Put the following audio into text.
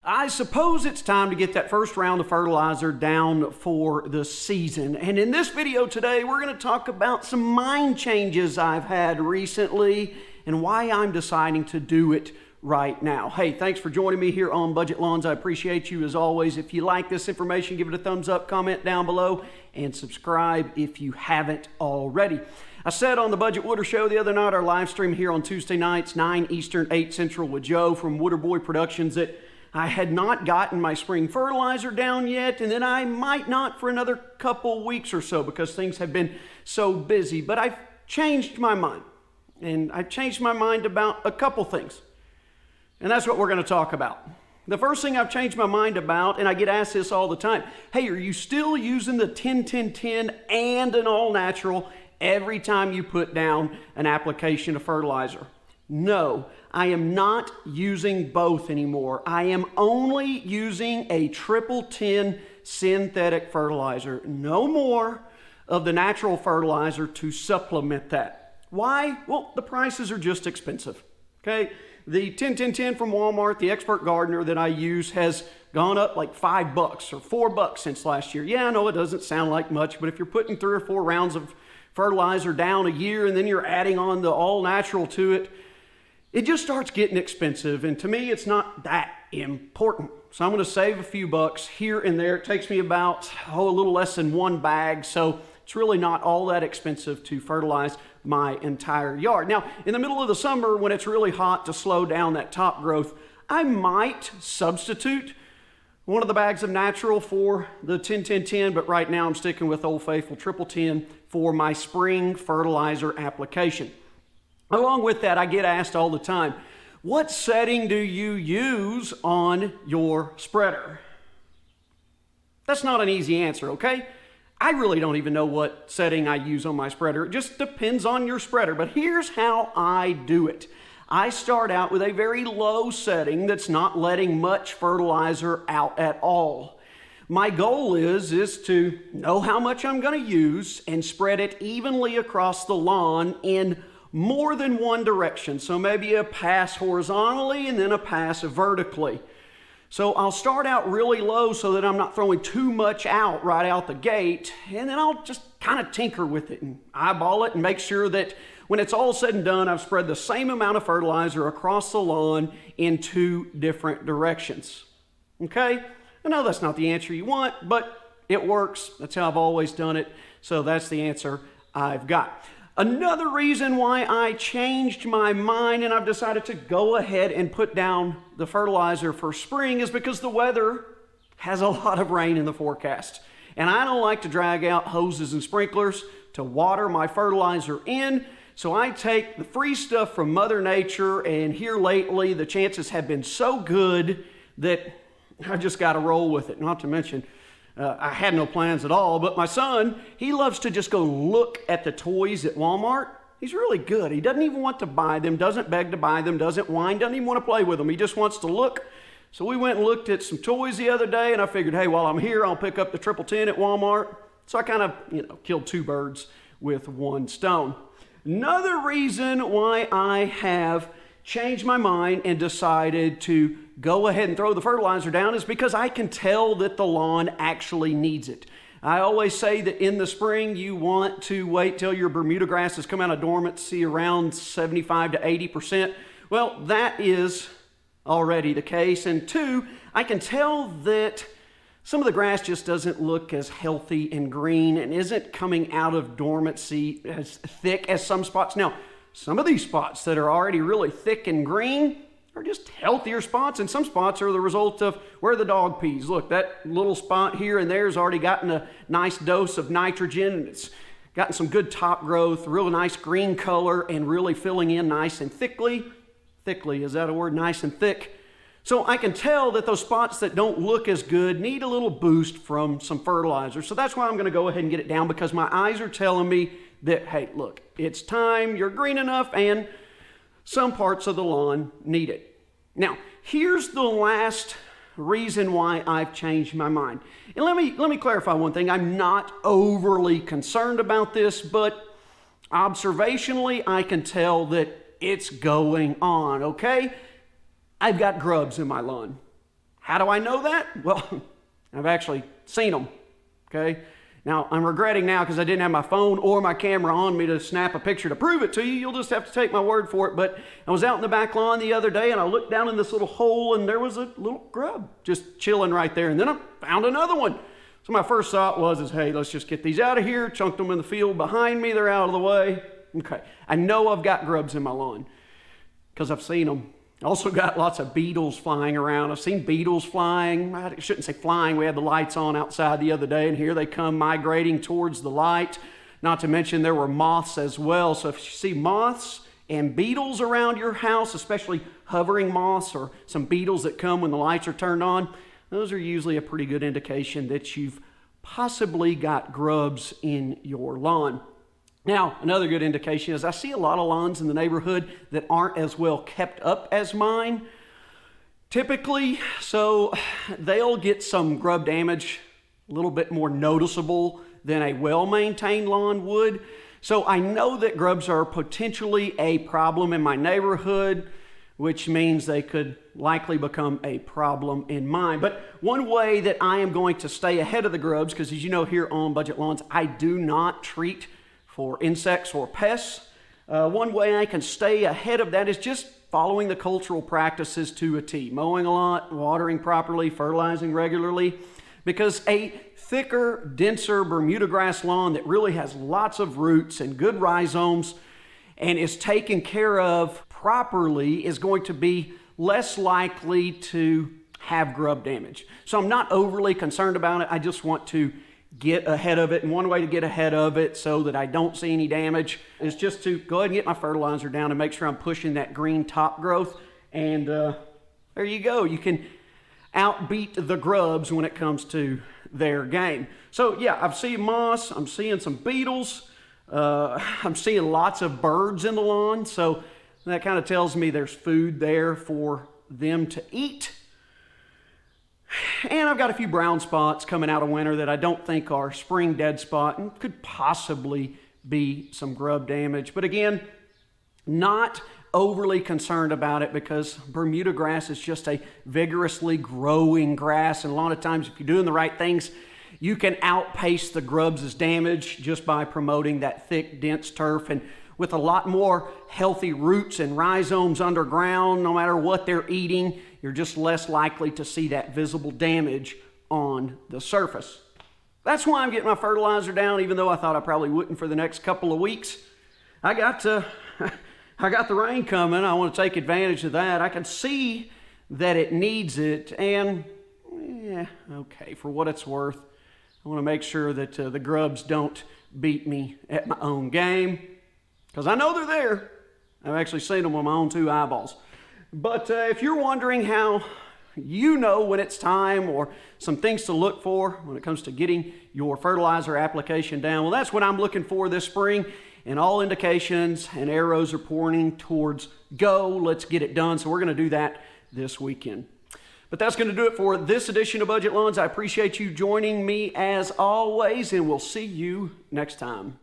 I suppose it's time to get that first round of fertilizer down for the season. And in this video today, we're going to talk about some mind changes I've had recently and why I'm deciding to do it right now. Hey, thanks for joining me here on Budget Lawns. I appreciate you as always. If you like this information, give it a thumbs up, comment down below, and subscribe if you haven't already. I said on the Budget Wooder Show the other night, our live stream here on Tuesday nights, 9 Eastern, 8 Central with Joe from Wooder Boy Productions, that I had not gotten my spring fertilizer down yet, and then I might not for another couple weeks or so because things have been so busy. But I've changed my mind, and I've changed my mind about a couple things, and that's what we're going to talk about. The first thing I've changed my mind about, and I get asked this all the time, hey, are you still using the 10-10-10 and an all-natural every time you put down an application of fertilizer? No, I am not using both anymore. I am only using a 10-10 synthetic fertilizer. No more of the natural fertilizer to supplement that. Why? Well, the prices are just expensive. Okay, the 10-10-10 from Walmart, the Expert Gardener that I use, has gone up like $5 or $4 since last year. Yeah, I know it doesn't sound like much, but if you're putting 3 or 4 rounds of fertilizer down a year and then you're adding on the all natural to it, it just starts getting expensive, and to me, it's not that important. So I'm going to save a few bucks here and there. It takes me about, a little less than 1 bag, so it's really not all that expensive to fertilize my entire yard. Now, in the middle of the summer, when it's really hot to slow down that top growth, I might substitute one of the bags of natural for the 10-10-10, but right now I'm sticking with Old Faithful 10-10 for my spring fertilizer application. Along with that, I get asked all the time, what setting do you use on your spreader? That's not an easy answer, okay? I really don't even know what setting I use on my spreader. It just depends on your spreader, but here's how I do it. I start out with a very low setting that's not letting much fertilizer out at all. My goal is to know how much I'm going to use and spread it evenly across the lawn in more than one direction. So maybe a pass horizontally and then a pass vertically. So I'll start out really low so that I'm not throwing too much out right out the gate, and then I'll just kind of tinker with it and eyeball it and make sure that when it's all said and done, I've spread the same amount of fertilizer across the lawn in 2 different directions. Okay? I know that's not the answer you want, but it works. That's how I've always done it. So that's the answer I've got. Another reason why I changed my mind and I've decided to go ahead and put down the fertilizer for spring is because the weather has a lot of rain in the forecast. And I don't like to drag out hoses and sprinklers to water my fertilizer in. So I take the free stuff from Mother Nature, and here lately the chances have been so good that I just got to roll with it. Not to mention, I had no plans at all, but my son, he loves to just go look at the toys at Walmart. He's really good. He doesn't even want to buy them, doesn't beg to buy them, doesn't whine, doesn't even want to play with them. He just wants to look. So we went and looked at some toys the other day, and I figured, hey, while I'm here, I'll pick up the 10-10 at Walmart. So I kind of, killed 2 birds with 1 stone. Another reason why I have changed my mind and decided to go ahead and throw the fertilizer down is because I can tell that the lawn actually needs it. I always say that in the spring you want to wait till your Bermuda grasses come out of dormancy around 75 to 80%. Well, that is already the case. And 2, I can tell that some of the grass just doesn't look as healthy and green and isn't coming out of dormancy as thick as some spots. Now, some of these spots that are already really thick and green are just healthier spots, and some spots are the result of where the dog pees. Look, that little spot here and there has already gotten a nice dose of nitrogen, and it's gotten some good top growth, real nice green color, and really filling in nice and thickly. Thickly, is that a word? Nice and thick. So I can tell that those spots that don't look as good need a little boost from some fertilizer. So that's why I'm going to go ahead and get it down, because my eyes are telling me that, hey, look, it's time, you're green enough, and some parts of the lawn need it. Now, here's the last reason why I've changed my mind. And let me clarify one thing. I'm not overly concerned about this, but observationally, I can tell that it's going on, okay? I've got grubs in my lawn. How do I know that? Well, I've actually seen them, okay? Now, I'm regretting now because I didn't have my phone or my camera on me to snap a picture to prove it to you. You'll just have to take my word for it. But I was out in the back lawn the other day, and I looked down in this little hole, and there was a little grub just chilling right there. And then I found another one. So my first thought was, hey, let's just get these out of here. Chunked them in the field behind me. They're out of the way. Okay. I know I've got grubs in my lawn because I've seen them. I also got lots of beetles flying around. I've seen beetles flying. I shouldn't say flying. We had the lights on outside the other day, and here they come migrating towards the light. Not to mention there were moths as well. So if you see moths and beetles around your house, especially hovering moths or some beetles that come when the lights are turned on, those are usually a pretty good indication that you've possibly got grubs in your lawn. Now, another good indication is I see a lot of lawns in the neighborhood that aren't as well kept up as mine, typically, so they'll get some grub damage a little bit more noticeable than a well-maintained lawn would. So I know that grubs are potentially a problem in my neighborhood, which means they could likely become a problem in mine. But one way that I am going to stay ahead of the grubs, because as you know here on Budget Lawns, I do not treat for insects or pests. One way I can stay ahead of that is just following the cultural practices to a T. Mowing a lot, watering properly, fertilizing regularly, because a thicker, denser Bermuda grass lawn that really has lots of roots and good rhizomes and is taken care of properly is going to be less likely to have grub damage. So I'm not overly concerned about it. I just want to get ahead of it. And one way to get ahead of it so that I don't see any damage is just to go ahead and get my fertilizer down and make sure I'm pushing that green top growth. And there you go. You can outbeat the grubs when it comes to their game. So yeah, I've seen moss. I'm seeing some beetles. I'm seeing lots of birds in the lawn. So that kind of tells me there's food there for them to eat. And I've got a few brown spots coming out of winter that I don't think are spring dead spot and could possibly be some grub damage. But again, not overly concerned about it because Bermuda grass is just a vigorously growing grass. And a lot of times if you're doing the right things, you can outpace the grubs' damage just by promoting that thick, dense turf. And with a lot more healthy roots and rhizomes underground, no matter what they're eating, you're just less likely to see that visible damage on the surface. That's why I'm getting my fertilizer down, even though I thought I probably wouldn't for the next couple of weeks. I got the rain coming. I want to take advantage of that. I can see that it needs it, and yeah, okay, for what it's worth, I want to make sure that the grubs don't beat me at my own game, because I know they're there. I've actually seen them with my own two eyeballs. But if you're wondering how you know when it's time or some things to look for when it comes to getting your fertilizer application down, well, that's what I'm looking for this spring. And all indications and arrows are pointing towards go. Let's get it done. So we're going to do that this weekend. But that's going to do it for this edition of Budget Lawns. I appreciate you joining me as always, and we'll see you next time.